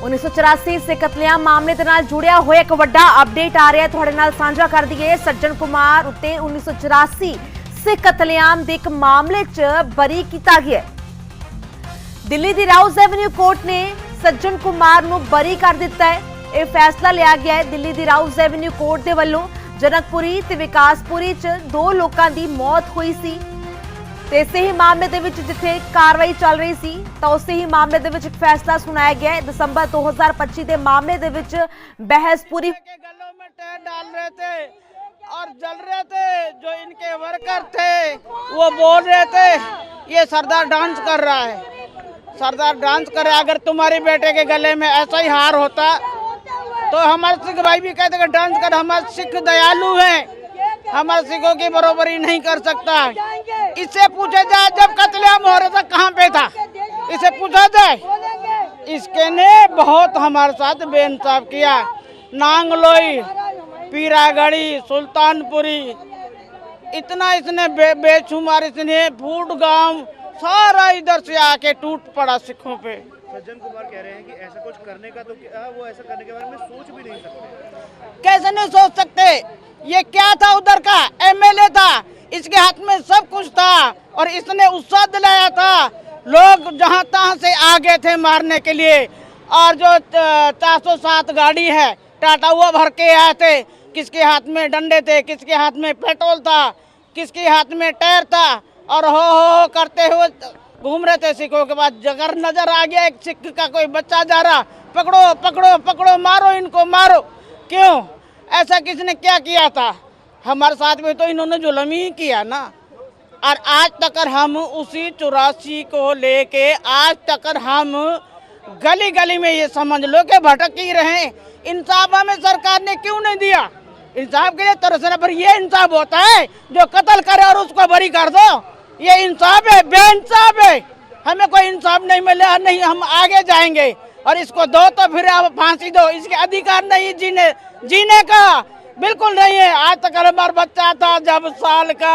1984 सिख कतलेआम मामले दे नाल जुड़िया होया एक वड्डा अपडेट आ रहा है, तुहाडे नाल साझा कर दईए। सज्जन कुमार उत्ते 1984 सिख कतलेआम दे एक मामले च बरी कीता गया। दिल्ली दी राउज एवेन्यू कोर्ट ने सज्जन कुमार नूं बरी कर दिता है। यह फैसला लिया गया है दिल्ली दी राउज एवेन्यू कोर्ट दे वल्लों। जनकपुरी ते विकासपुरी च 2 लोकां दी मौत हुई सी ते इसे ही मामले दे विच जिथे कार्रवाई चल रही सी तो उसे ही मामले दे विच एक फैसला सुनाया गया है। दिसंबर 2025 के मामले दे विच बहस पूरी के गलों में टैर डाल रहे थे और जल रहे थे। जो इनके वर्कर थे वो बोल रहे थे ये सरदार डांस कर रहा है, सरदार डांस कर रहा है। अगर तुम्हारे बेटे के गले में ऐसा ही हार होता तो हमारे सिख भाई भी कहते कि डांस कर। हमारे सिख दयालु हैं, हमारे सिखों की बराबरी नहीं कर सकता। इससे पूछा जाए जब कत्लेआम हो रहा था कहाँ पे था, इसे पूछा जाए। इसके ने बहुत हमारे साथ बेइंसाफ किया। नांगलोई, पीरागढ़ी, सुल्तानपुरी, इतना इसने बेशुमार इसने फूड गांव सारा इधर से आके टूट पड़ा सिखों पे। सज्जन कुमार कह रहे हैं कि ऐसा कुछ करने का तो क्या वो ऐसा करने के बारे में सोच भी नहीं सकते। कैसे नहीं सोच सकते? ये क्या था, उधर का एमएलए था, इसके हाथ में सब कुछ था और इसने उत्साह दिलाया था। लोग जहां तहां से आ गए थे मारने के लिए। और जो 407 गाड़ी है टाटा हुआ भर के आए थे। किसके हाथ में डंडे थे, किसके हाथ में पेट्रोल था, किसके हाथ में टायर था और हो करते हुए घूम रहे थे सिखों के पास। जगर नजर आ गया एक सिख का कोई बच्चा जा रहा, पकड़ो पकड़ो पकड़ो, मारो इनको मारो। क्यों? ऐसा किसने क्या किया था? हमारे साथ में तो इन्होंने जुल्म ही किया ना। और आज तक हम उसी 84 को लेके आज तक हम गली गली में ये समझ लो कि भटक ही रहे। इंसाफ हमें सरकार ने क्यों नहीं दिया? इंसाफ के लिए तरसना, पर ये इंसाफ होता है जो कत्ल करे और उसको बरी कर दो? ये इंसाफ है? बेइंसाफ है। हमें कोई इंसाफ नहीं मिला, नहीं हम आगे जाएंगे। और इसको दो तो फिर आप फांसी दो, इसके अधिकार नहीं जीने का बिल्कुल नहीं है। आज तक हमारा बच्चा था जब साल का,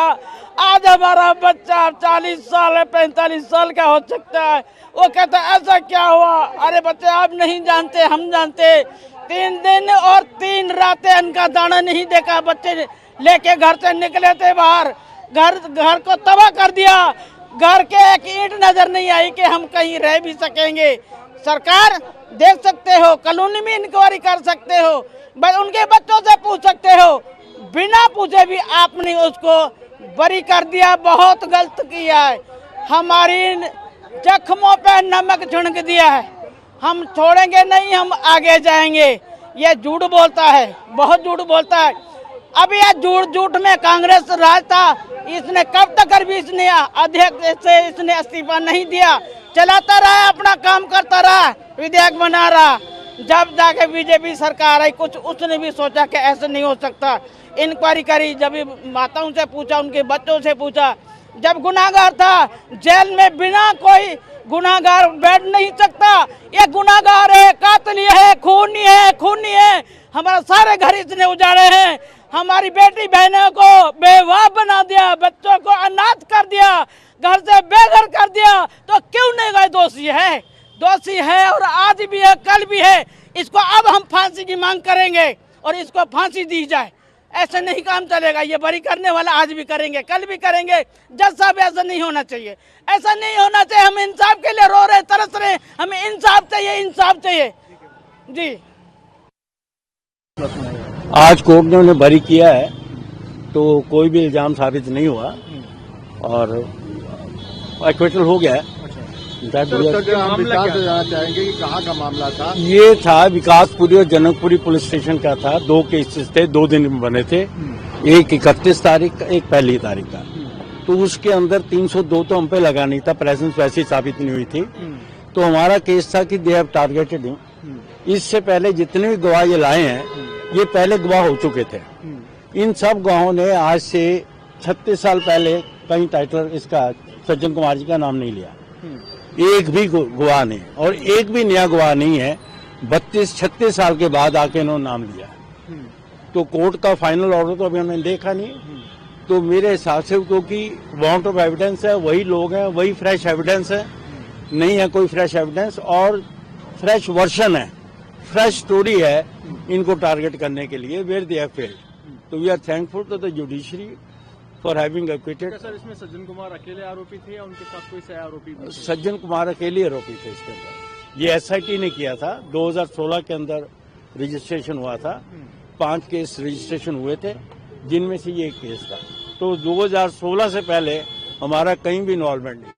आज हमारा बच्चा 40 साल है, 45 साल का हो सकता है। वो कहता है ऐसा क्या हुआ? अरे बच्चे आप नहीं जानते, हम जानते। 3 दिन और 3 रातें इनका दाना नहीं देखा। बच्चे लेके घर से निकले थे बाहर, घर को तबाह कर दिया। घर के एक ईंट नजर नहीं आई कि हम कहीं रह भी सकेंगे। सरकार देख सकते हो, कानूनी में इंक्वायरी कर सकते हो, उनके बच्चों से पूछ सकते हो। बिना पूछे भी आपने उसको बरी कर दिया। बहुत गलत किया है। हमारी जख्मों पे नमक छिड़क दिया है। हम छोड़ेंगे नहीं, हम आगे जाएंगे। ये झूठ बोलता है, बहुत झूठ बोलता है। अभी यह झूठ में कांग्रेस राज था। इसने कब तक भी इसने अध्यक्ष से इसने इस्तीफा नहीं दिया, चलाता रहा, अपना काम करता रहा, विधेयक बना रहा। जब जाके बीजेपी सरकार आई, कुछ उसने भी सोचा कि ऐसे नहीं हो सकता। इंक्वायरी करी, जब माताओं से पूछा, उनके बच्चों से पूछा। जब गुनाहगार था जेल में, बिना कोई गुनाहगार बैठ नहीं सकता। ये गुनाहगार है, कातिल है, खूनी है। हमारा सारे घर इसने उजाड़े हैं। हमारी बेटी बहनों को बेवाह बना दिया, बच्चों को अनाथ कर दिया, घर से बेघर कर दिया। तो क्यों नहीं गए? दोषी है और आज भी है, कल भी है। इसको अब हम फांसी की मांग करेंगे और इसको फांसी दी जाए। ऐसे नहीं काम चलेगा। ये बरी करने वाला आज भी करेंगे, कल भी करेंगे। जज साहब ऐसा नहीं होना चाहिए, ऐसा नहीं होना चाहिए। हम इंसाफ के लिए रो रहे, तरस रहे। हमें इंसाफ चाहिए, इंसाफ चाहिए जी। आज कोर्ट ने उन्हें बरी किया है तो कोई भी इल्जाम साबित नहीं हुआ और एक्विटल हो गया है। हम विकास जानना चाहेंगे कि कहाँ का मामला था? ये था विकासपुरी और जनकपुरी पुलिस स्टेशन का था। 2 केसेस थे, 2 दिन में बने थे। एक 31 तारीख का, एक 1 तारीख का। तो उसके अंदर 302 तो हम पे लगा नहीं था, प्रेजेंस वैसे साबित नहीं हुई थी। तो हमारा केस था कि दे हैव टारगेटेड हिम। इससे पहले जितने भी गवाह ये लाए हैं, ये पहले गवाह हो चुके थे। इन सब गवाहों ने आज से 36 साल पहले कहीं टाइटल इसका सज्जन कुमार जी का नाम नहीं लिया। एक भी गवाह नहीं, और एक भी नया गवाह नहीं है। 32-36 साल के बाद आके इन्होंने नाम लिया। तो कोर्ट का फाइनल ऑर्डर तो अभी हमने देखा नहीं। तो मेरे हिसाब से क्योंकि वारंट ऑफ एविडेंस है, वही लोग हैं, वही फ्रेश एविडेंस है, नहीं है कोई फ्रेश एविडेंस और फ्रेश वर्जन है। फ्रेश स्टोरी है इनको टारगेट करने के लिए, वेयर दे हैव फेल्ड। तो we are thankful to the judiciary for having acquitted. Sir, इसमें सज्जन कुमार अकेले आरोपी थे या उनके साथ कोई सह आरोपी भी थे? सज्जन कुमार अकेले आरोपी थे इसके अंदर। ये एसआईटी ने किया था, 2016 के अंदर रजिस्ट्रेशन हुआ था, 5 केस रजिस्ट्रेशन हुए थे, जिनमें से ये एक केस था। तो 2016 से पहले हमारा कहीं भी इन्वॉल्वमेंट नहीं।